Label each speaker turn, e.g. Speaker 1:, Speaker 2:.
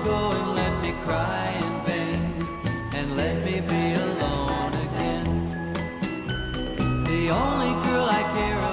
Speaker 1: go and let me cry in vain, and let me be alone again. The only girl I care